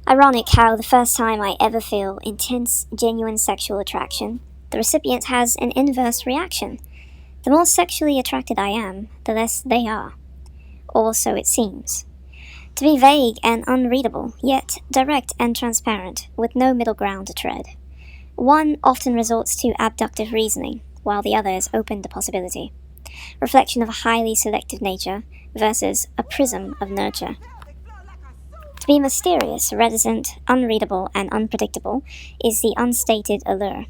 Ironic how the first time I ever feel intense, genuine sexual attraction, the recipient has an inverse reaction. The more sexually attracted I am, the less they are. Or so it seems. To be vague and unreadable, yet direct and transparent, with no middle ground to tread. One often resorts to abductive reasoning, while the other is open to possibility. Reflection of a highly selective nature versus a prism of nurture. To be mysterious, reticent, unreadable, and unpredictable is the unstated allure.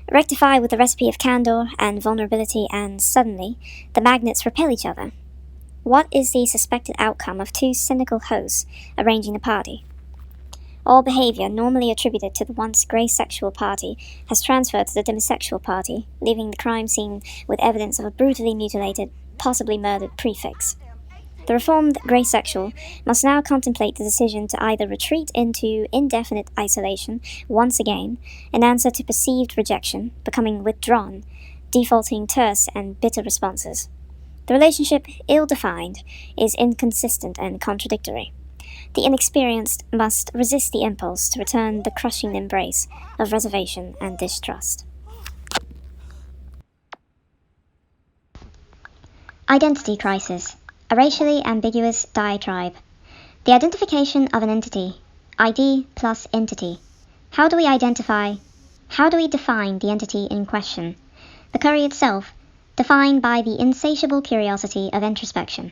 Rectify with the recipe of candor and vulnerability, and suddenly, the magnets repel each other. What is the suspected outcome of two cynical hosts arranging a party? All behavior normally attributed to the once grey sexual party has transferred to the demisexual party, leaving the crime scene with evidence of a brutally mutilated, possibly murdered prefix. The reformed grey sexual must now contemplate the decision to either retreat into indefinite isolation once again, in answer to perceived rejection, becoming withdrawn, defaulting terse and bitter responses. The relationship, ill-defined, is inconsistent and contradictory. The inexperienced must resist the impulse to return the crushing embrace of reservation and distrust. Identity crisis, a racially ambiguous diatribe. The identification of an entity, ID plus entity. How do we define the entity in question? The query itself, defined by the insatiable curiosity of introspection,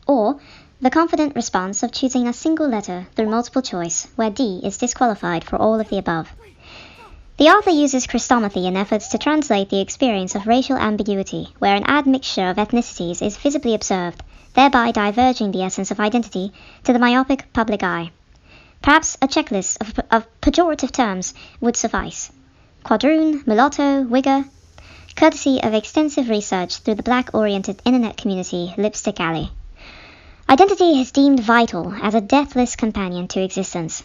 or the confident response of choosing a single letter through multiple choice, where D is disqualified for all of the above. The author uses Chrestomathy in efforts to translate the experience of racial ambiguity, where an admixture of ethnicities is visibly observed, thereby diverging the essence of identity to the myopic public eye. Perhaps a checklist of pejorative terms would suffice. Quadroon, mulatto, wigger, courtesy of extensive research through the black-oriented internet community Lipstick Alley. Identity is deemed vital as a deathless companion to existence.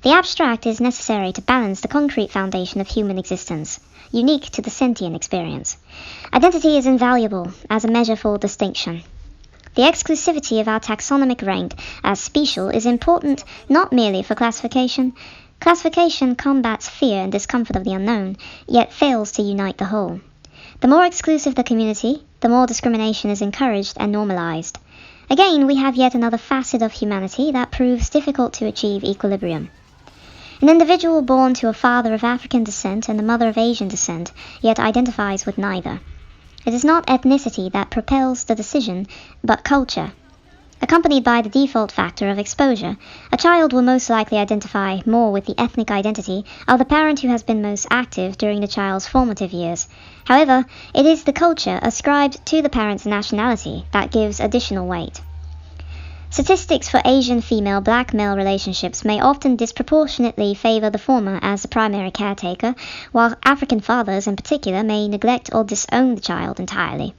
The abstract is necessary to balance the concrete foundation of human existence, unique to the sentient experience. Identity is invaluable as a measure for distinction. The exclusivity of our taxonomic rank as special is important not merely for classification. Classification combats fear and discomfort of the unknown, yet fails to unite the whole. The more exclusive the community, the more discrimination is encouraged and normalized. Again, we have yet another facet of humanity that proves difficult to achieve equilibrium. An individual born to a father of African descent and a mother of Asian descent, yet identifies with neither. It is not ethnicity that propels the decision, but culture. Accompanied by the default factor of exposure, a child will most likely identify more with the ethnic identity of the parent who has been most active during the child's formative years. However, it is the culture ascribed to the parent's nationality that gives additional weight. Statistics for Asian female-black male relationships may often disproportionately favor the former as the primary caretaker, while African fathers in particular may neglect or disown the child entirely.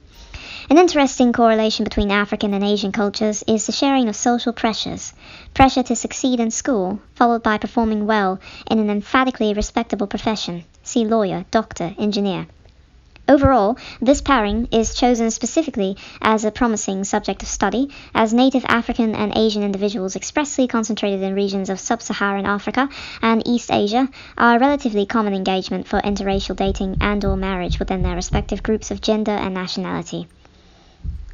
An interesting correlation between African and Asian cultures is the sharing of social pressures. Pressure to succeed in school, followed by performing well in an emphatically respectable profession. See lawyer, doctor, engineer. Overall, this pairing is chosen specifically as a promising subject of study, as native African and Asian individuals expressly concentrated in regions of sub-Saharan Africa and East Asia are a relatively common engagement for interracial dating and/or marriage within their respective groups of gender and nationality.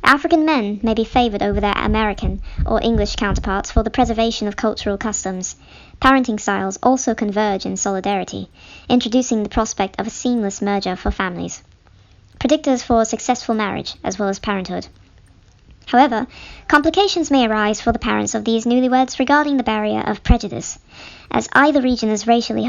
African men may be favored over their American or English counterparts for the preservation of cultural customs. Parenting styles also converge in solidarity, introducing the prospect of a seamless merger for families. Predictors for successful marriage as well as parenthood. However, complications may arise for the parents of these newlyweds regarding the barrier of prejudice, as either region is racially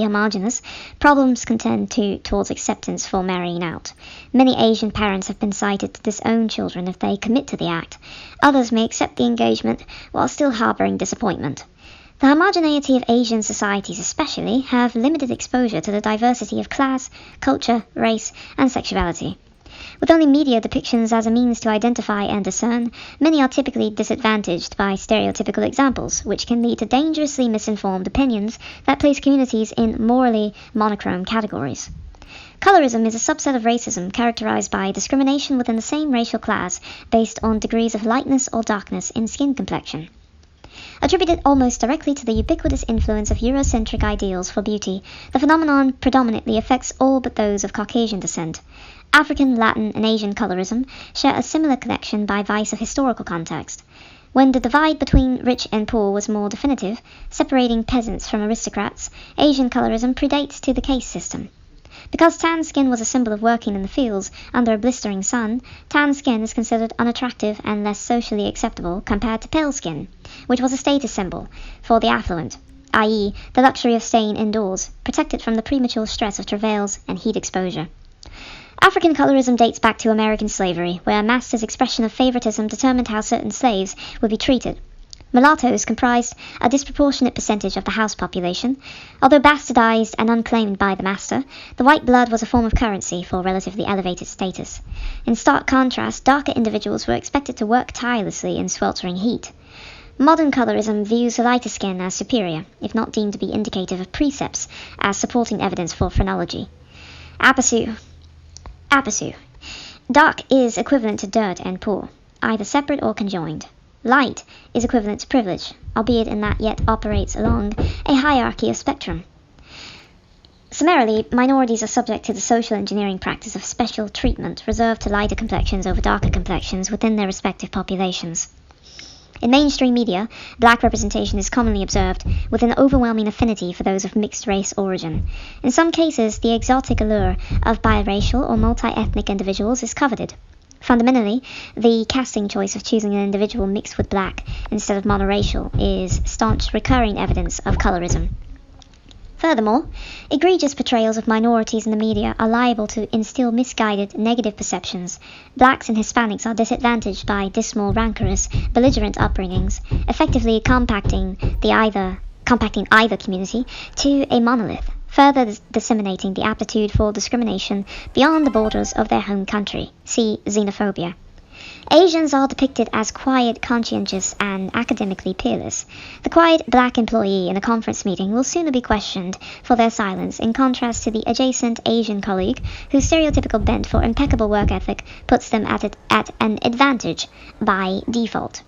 homogeneous, problems contend towards acceptance for marrying out. Many Asian parents have been cited to disown children if they commit to the act. Others may accept the engagement while still harboring disappointment. The homogeneity of Asian societies especially have limited exposure to the diversity of class, culture, race, and sexuality. With only media depictions as a means to identify and discern, many are typically disadvantaged by stereotypical examples, which can lead to dangerously misinformed opinions that place communities in morally monochrome categories. Colorism is a subset of racism characterized by discrimination within the same racial class based on degrees of lightness or darkness in skin complexion. Attributed almost directly to the ubiquitous influence of Eurocentric ideals for beauty, the phenomenon predominantly affects all but those of Caucasian descent. African, Latin, and Asian colorism share a similar connection by vice of historical context. When the divide between rich and poor was more definitive, separating peasants from aristocrats, Asian colorism predates to the caste system. Because tan skin was a symbol of working in the fields under a blistering sun, tan skin is considered unattractive and less socially acceptable compared to pale skin, which was a status symbol for the affluent, i.e., the luxury of staying indoors, protected from the premature stress of travails and heat exposure. African colorism dates back to American slavery, where a master's expression of favoritism determined how certain slaves would be treated. Mulattoes comprised a disproportionate percentage of the house population. Although bastardized and unclaimed by the master, the white blood was a form of currency for relatively elevated status. In stark contrast, darker individuals were expected to work tirelessly in sweltering heat. Modern colorism views the lighter skin as superior, if not deemed to be indicative of precepts, as supporting evidence for phrenology. Apasu. Dark is equivalent to dirt and poor, either separate or conjoined. Light is equivalent to privilege, albeit in that yet operates along a hierarchy of spectrum. Summarily, minorities are subject to the social engineering practice of special treatment reserved to lighter complexions over darker complexions within their respective populations. In mainstream media, black representation is commonly observed, with an overwhelming affinity for those of mixed race origin. In some cases, the exotic allure of biracial or multi-ethnic individuals is coveted. Fundamentally, the casting choice of choosing an individual mixed with black instead of monoracial is staunch recurring evidence of colorism. Furthermore, egregious portrayals of minorities in the media are liable to instill misguided, negative perceptions. Blacks and Hispanics are disadvantaged by dismal, rancorous, belligerent upbringings, effectively compacting either community to a monolith, further disseminating the aptitude for discrimination beyond the borders of their home country. See xenophobia. Asians are depicted as quiet, conscientious, and academically peerless. The quiet black employee in a conference meeting will sooner be questioned for their silence, in contrast to the adjacent Asian colleague, whose stereotypical bent for impeccable work ethic puts them at an advantage by default.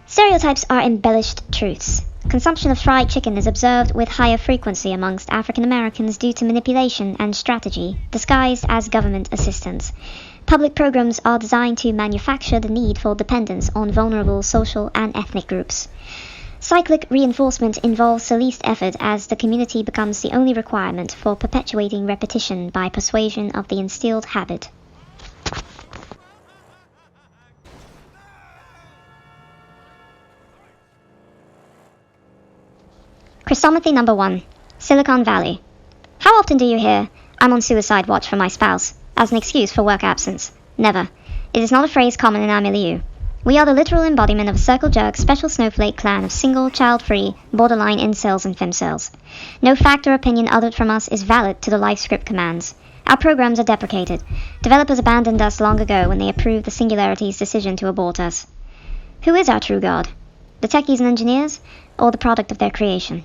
Stereotypes are embellished truths. Consumption of fried chicken is observed with higher frequency amongst African Americans due to manipulation and strategy, disguised as government assistance. Public programs are designed to manufacture the need for dependence on vulnerable social and ethnic groups. Cyclic reinforcement involves the least effort, as the community becomes the only requirement for perpetuating repetition by persuasion of the instilled habit. Chrestomathy number 1. Silicon Valley. How often do you hear, "I'm on suicide watch for my spouse," as an excuse for work absence? Never. It is not a phrase common in our milieu. We are the literal embodiment of a circle-jerk, special snowflake clan of single, child-free, borderline incels and femcels. No fact or opinion uttered from us is valid to the life script commands. Our programs are deprecated. Developers abandoned us long ago when they approved the Singularity's decision to abort us. Who is our true God? The techies and engineers, or the product of their creation?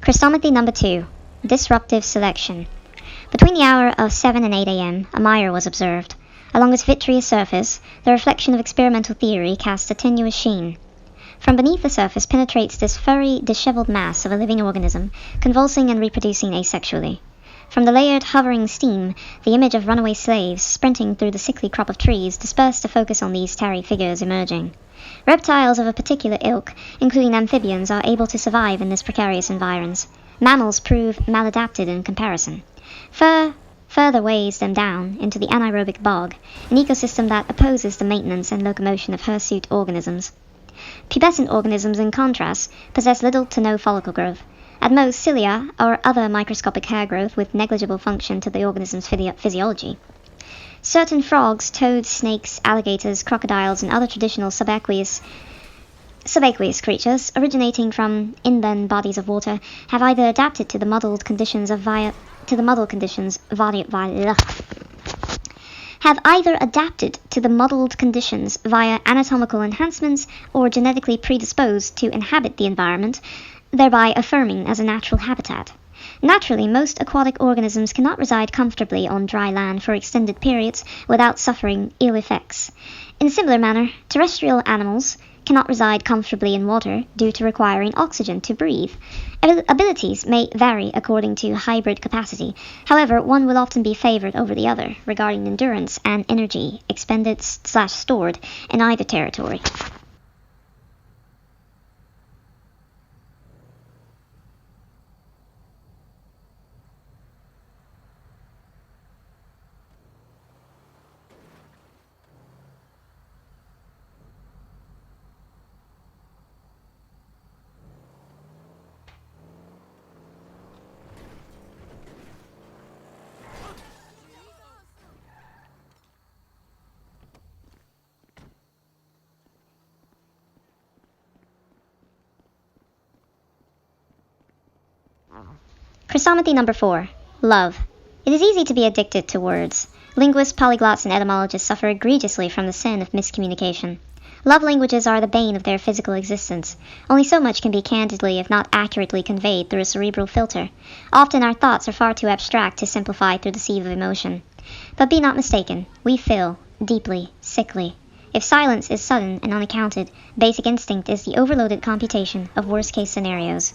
Chrestomathy number 2. Disruptive selection. Between the hour of 7 and 8 a.m., a mire was observed. Along its vitreous surface, the reflection of experimental theory casts a tenuous sheen. From beneath the surface penetrates this furry, disheveled mass of a living organism, convulsing and reproducing asexually. From the layered, hovering steam, the image of runaway slaves sprinting through the sickly crop of trees dispersed to focus on these tarry figures emerging. Reptiles of a particular ilk, including amphibians, are able to survive in this precarious environs. Mammals prove maladapted in comparison. Further weighs them down into the anaerobic bog, an ecosystem that opposes the maintenance and locomotion of hirsute organisms. Pubescent organisms, in contrast, possess little to no follicle growth. At most, cilia or other microscopic hair growth with negligible function to the organism's physiology. Certain frogs, toads, snakes, alligators, crocodiles, and other traditional subaqueous creatures originating from inland bodies of water have either adapted to the muddled conditions have either adapted to the modeled conditions via anatomical enhancements or genetically predisposed to inhabit the environment, thereby affirming as a natural habitat. Naturally, most aquatic organisms cannot reside comfortably on dry land for extended periods without suffering ill effects. In a similar manner, terrestrial animals cannot reside comfortably in water due to requiring oxygen to breathe. Abilities may vary according to hybrid capacity. However, one will often be favored over the other regarding endurance and energy expended/stored in either territory. Chrestomathy number 4. Love. It is easy to be addicted to words. Linguists, polyglots, and etymologists suffer egregiously from the sin of miscommunication. Love languages are the bane of their physical existence. Only so much can be candidly, if not accurately, conveyed through a cerebral filter. Often our thoughts are far too abstract to simplify through the sieve of emotion. But be not mistaken, we feel, deeply, sickly. If silence is sudden and unaccounted, basic instinct is the overloaded computation of worst-case scenarios.